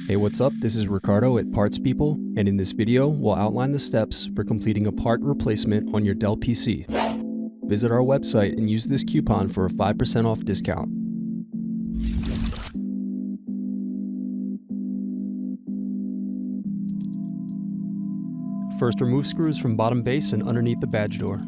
Hey, what's up? This is Ricardo at Parts People, and in this video, we'll outline the steps for completing a part replacement on your Dell PC. Visit our website and use this coupon for a 5% off discount. First, remove screws from bottom base and underneath the badge door.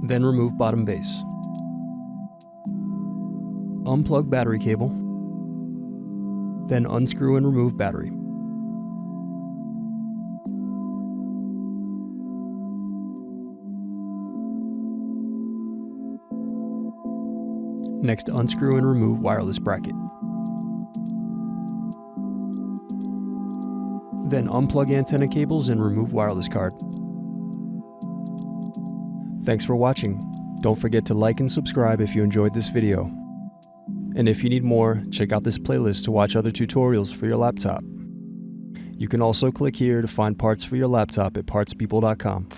Then remove bottom base. Unplug battery cable. Then unscrew and remove battery. Next, unscrew and remove wireless bracket. Then unplug antenna cables and remove wireless card. Thanks for watching. Don't forget to like and subscribe if you enjoyed this video. And if you need more, check out this playlist to watch other tutorials for your laptop. You can also click here to find parts for your laptop at partspeople.com.